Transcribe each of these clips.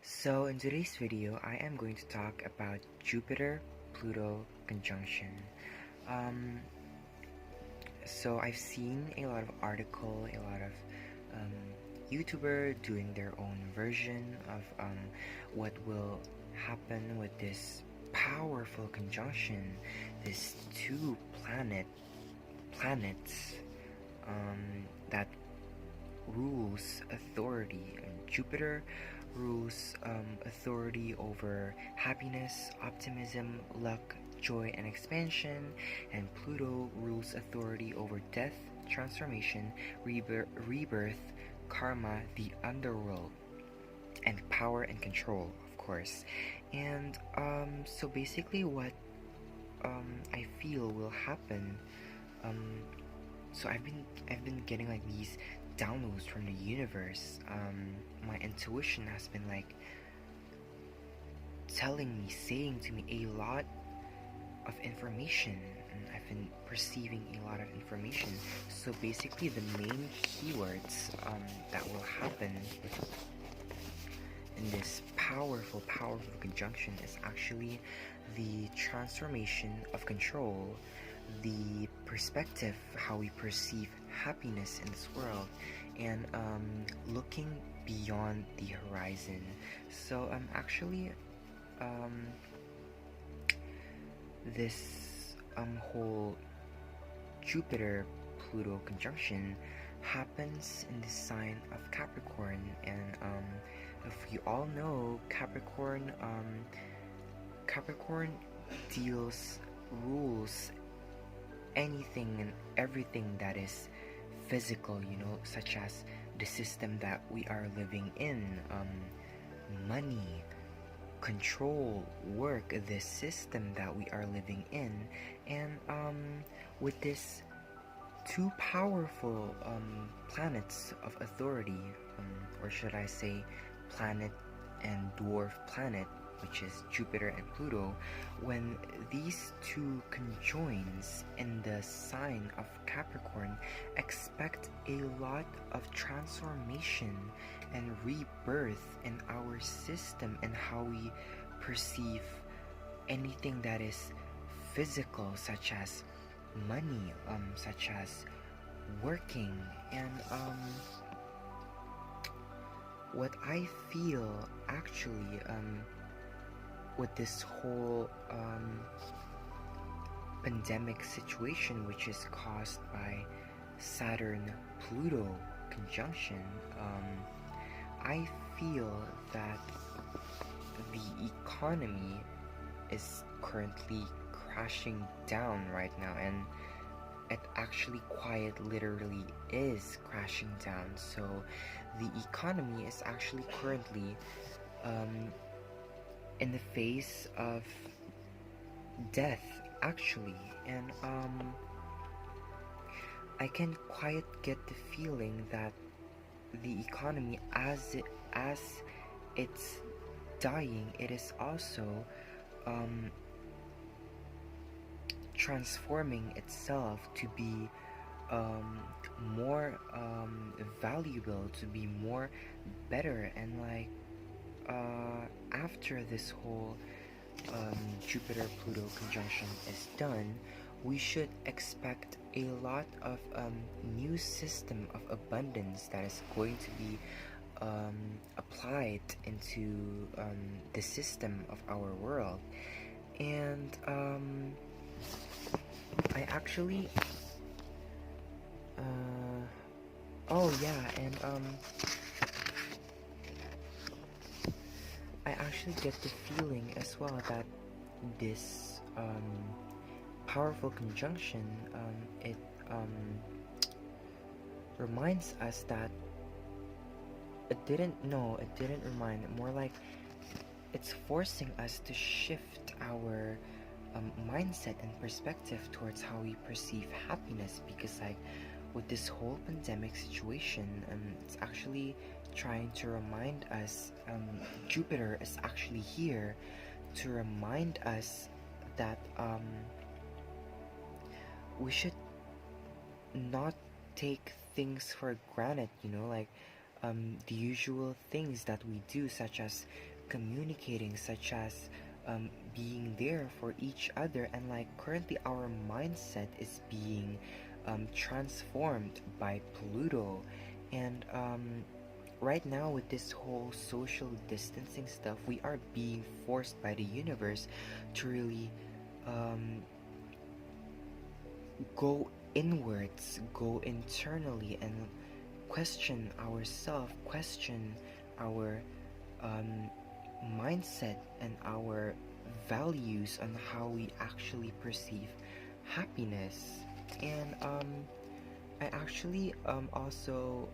So in today's video, I am going to talk about Jupiter-Pluto conjunction. Um, so I've seen a lot of a lot of um, YouTuber doing their own version of what will happen with this powerful conjunction, these two planets that rules authority. Jupiter rules authority over happiness, optimism, luck, joy, and expansion, and Pluto rules authority over death, transformation, rebirth, karma, the underworld, and power and control, of course. And so basically, what I feel will happen. Um, so I've been getting like these downloads from the universe. My intuition has been like saying to me a lot of information, and I've been perceiving a lot of information. So basically, the main keywords that will happen in this powerful conjunction is actually the transformation of control, the perspective, how we perceive happiness in this world, and looking beyond the horizon. So actually this whole Jupiter Pluto conjunction happens in the sign of Capricorn, and if you all know, Capricorn rules anything and everything that is physical, such as the system that we are living in, money, control, work, the system that we are living in. And with this two powerful planets of authority, or should I say planet and dwarf planet, which is Jupiter and Pluto, when these two conjoins in the sign of Capricorn, expect a lot of transformation and rebirth in our system and how we perceive anything that is physical, such as money, such as working. And what I feel actually with this whole pandemic situation, which is caused by Saturn-Pluto conjunction, I feel that the economy is currently crashing down right now, and it actually quite literally is crashing down. So the economy is actually currently in the face of death, actually. And I can quite get the feeling that the economy, as it's dying, it is also transforming itself to be more valuable, to be more better. And like after this whole Jupiter-Pluto conjunction is done, we should expect a lot of new system of abundance that is going to be applied into the system of our world. And I actually oh yeah, and I actually get the feeling as well that this powerful conjunction, it reminds us that it didn't remind, more like it's forcing us to shift our mindset and perspective towards how we perceive happiness. Because like with this whole pandemic situation, it's actually trying to remind us, Jupiter is actually here to remind us that we should not take things for granted, like the usual things that we do, such as communicating, such as being there for each other. And like currently our mindset is being transformed by Pluto. And right now with this whole social distancing stuff, we are being forced by the universe to really um, go inwards, go internally, and question ourselves, question our um, mindset and our values on how we actually perceive happiness. And I actually also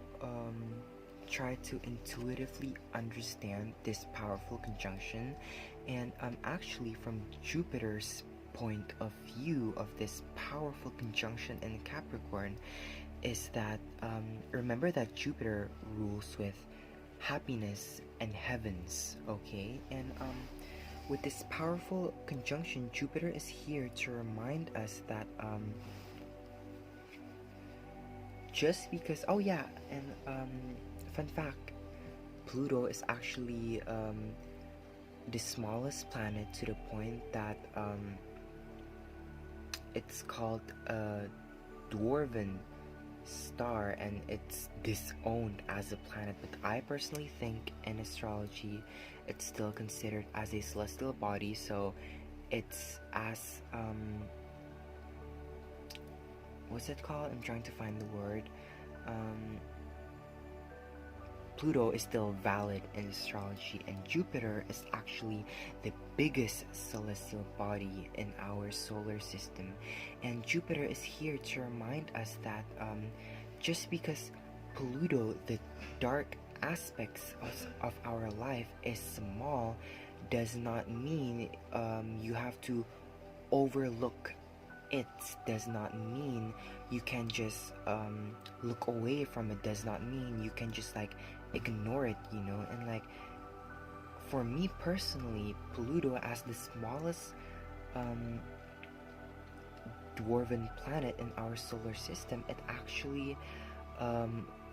try to intuitively understand this powerful conjunction, and actually from Jupiter's point of view of this powerful conjunction in Capricorn is that remember that Jupiter rules with happiness and heavens, okay? And with this powerful conjunction, Jupiter is here to remind us that just because, oh yeah, and fun fact, Pluto is actually the smallest planet, to the point that it's called a dwarven star, and it's disowned as a planet. But I personally think in astrology it's still considered as a celestial body, so it's as what's it called? I'm trying to find the word. um Pluto is still valid in astrology, and Jupiter is actually the biggest celestial body in our solar system. And Jupiter is here to remind us that just because Pluto, the dark aspects of our life, is small, does not mean you have to overlook it. Does not mean you can just look away from it. Does not mean you can just like ignore it, you know. And like for me personally, Pluto as the smallest um, dwarven planet in our solar system, it actually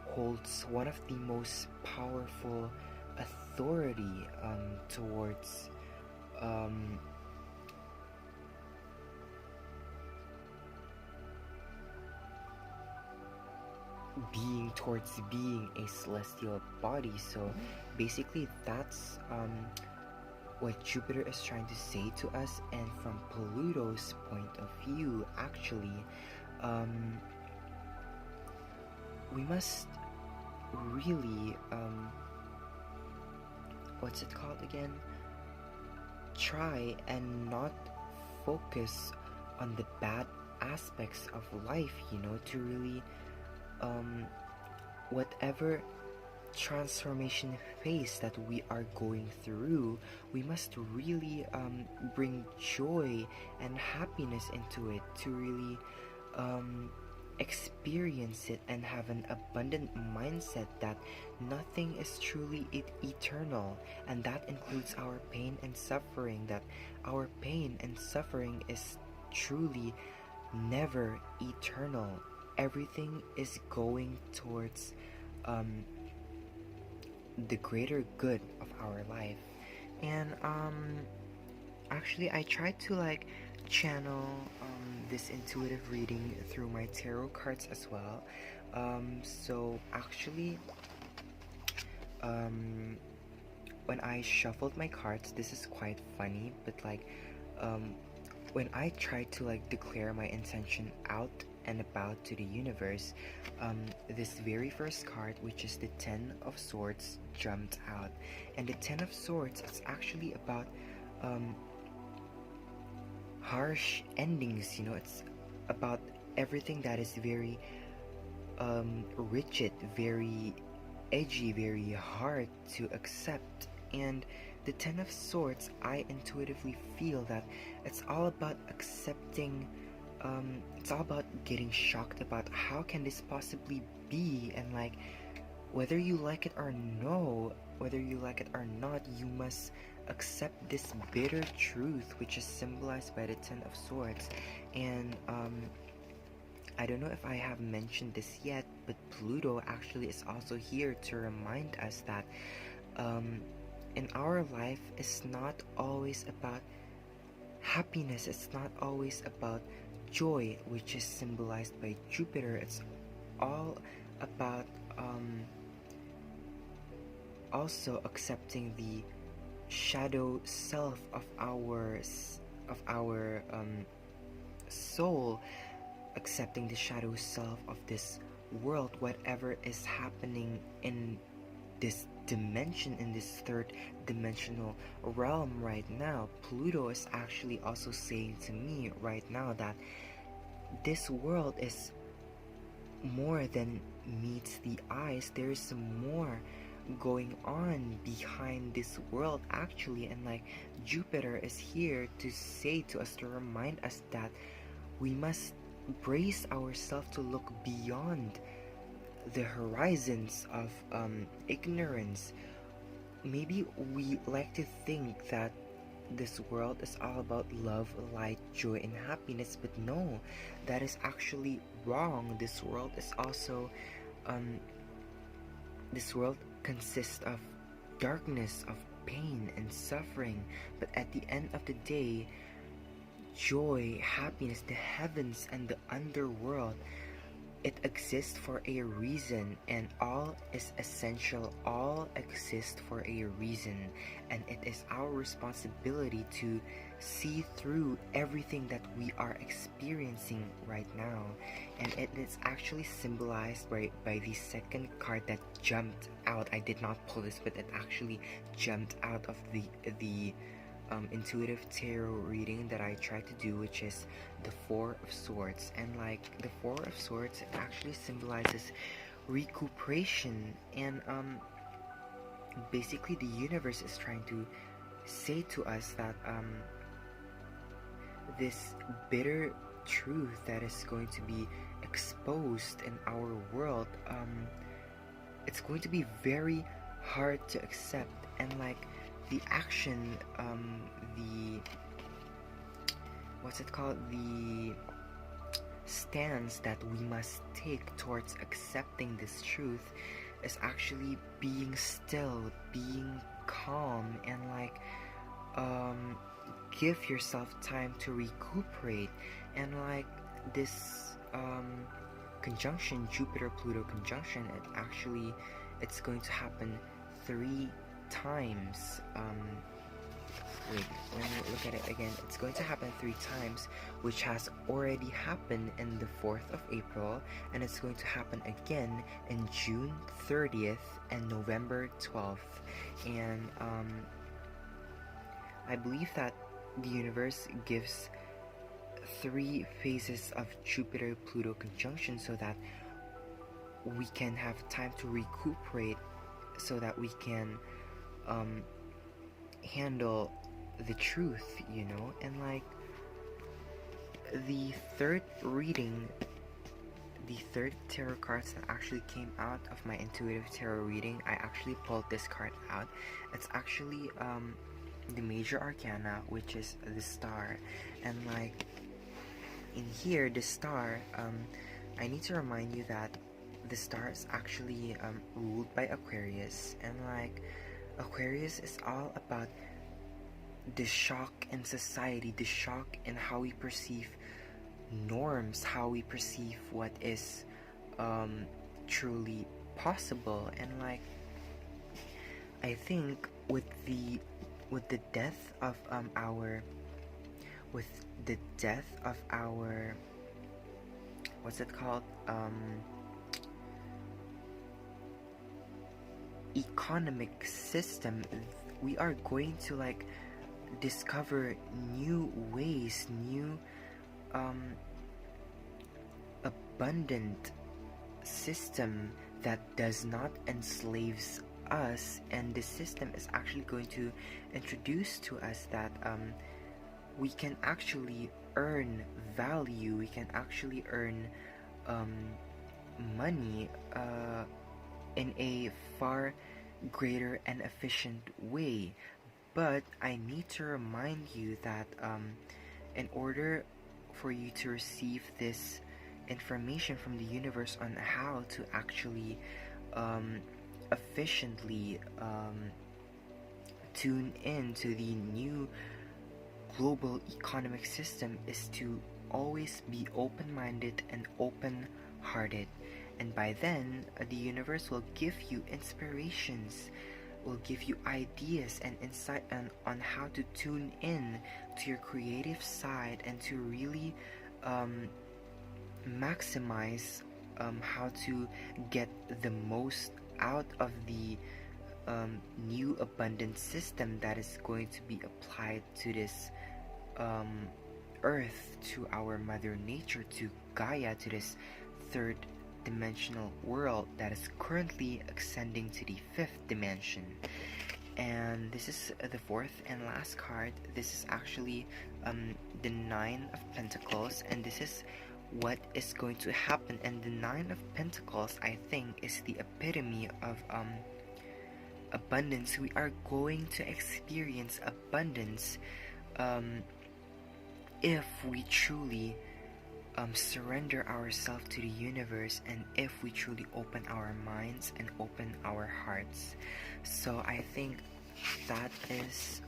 holds one of the most powerful authority towards um, being a celestial body. So basically that's what Jupiter is trying to say to us. And from Pluto's point of view, actually we must really what's it called again, try and not focus on the bad aspects of life, you know, to really whatever transformation phase that we are going through, we must really bring joy and happiness into it, to really experience it and have an abundant mindset that nothing is truly eternal, and that includes our pain and suffering, that our pain and suffering is truly never eternal. Everything is going towards the greater good of our life. And actually I tried to like channel this intuitive reading through my tarot cards as well. So actually when I shuffled my cards, this is quite funny, but like when I tried to like declare my intention out and about to the universe, this very first card, which is the Ten of Swords, jumped out. And the Ten of Swords is actually about harsh endings, you know. It's about everything that is very rigid, very edgy, very hard to accept. And the Ten of Swords, I intuitively feel that it's all about accepting, it's all about getting shocked about how can this possibly be, and like whether you like it or no, whether you like it or not, you must accept this bitter truth, which is symbolized by the Ten of Swords. And I don't know if I have mentioned this yet, but Pluto actually is also here to remind us that in our life is not always about happiness, it's not always about joy, which is symbolized by Jupiter. It's all about also accepting the shadow self of our soul, accepting the shadow self of this world, whatever is happening in this dimension, in this third dimensional realm right now. Pluto is actually also saying to me right now that this world is more than meets the eyes. There is more going on behind this world actually, and like Jupiter is here to say to us, to remind us that we must brace ourselves to look beyond the horizons of ignorance. Maybe we like to think that this world is all about love, light, joy, and happiness, but no, that is actually wrong. This world is also this world consists of darkness, of pain and suffering, but at the end of the day, joy, happiness, the heavens and the underworld, it exists for a reason, and all is essential. All exist for a reason, and it is our responsibility to see through everything that we are experiencing right now. And it is actually symbolized by the second card that jumped out. I did not pull this, but it actually jumped out of the intuitive tarot reading that I tried to do, which is the Four of Swords. And like the Four of Swords, it actually symbolizes recuperation, and basically the universe is trying to say to us that this bitter truth that is going to be exposed in our world, it's going to be very hard to accept, and like the action, the what's it called, the stance that we must take towards accepting this truth is actually being still, being calm, and like give yourself time to recuperate. And like this conjunction, Jupiter-Pluto conjunction, it's going to happen 3 times. Wait, when we look at it again, it's going to happen 3 times, which has already happened in the 4th of April, and it's going to happen again in June 30th and November 12th. And I believe that the universe gives 3 phases of Jupiter-Pluto conjunction so that we can have time to recuperate, so that we can handle the truth, you know. And like the third reading, the third tarot cards that actually came out of my intuitive tarot reading, I actually pulled this card out. It's actually the major arcana, which is the Star. And like in here, the Star, I need to remind you that the Star is actually ruled by Aquarius, and like Aquarius is all about the shock in society, the shock in how we perceive norms, how we perceive what is truly possible. And like I think with the death of our what's it called, economic system, we are going to like discover new ways, new abundant system that does not enslaves us. And this system is actually going to introduce to us that we can actually earn value, we can actually earn money in a far greater and efficient way. But I need to remind you that in order for you to receive this information from the universe on how to actually efficiently tune in to the new global economic system is to always be open-minded and open-hearted. And by then, the universe will give you inspirations, will give you ideas and insight on how to tune in to your creative side and to really maximize how to get the most out of the new abundant system that is going to be applied to this earth, to our mother nature, to Gaia, to this third dimensional world that is currently ascending to the fifth dimension. And this is the fourth and last card. This is actually the Nine of Pentacles, and this is what is going to happen. And the Nine of Pentacles, I think, is the epitome of abundance. We are going to experience abundance if we truly surrender ourselves to the universe, and if we truly open our minds and open our hearts. So I think that is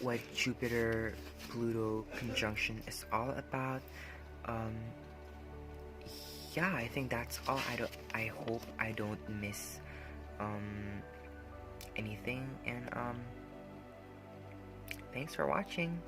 what Jupiter Pluto conjunction is all about. Yeah, I think that's all. I hope I don't miss anything, and thanks for watching.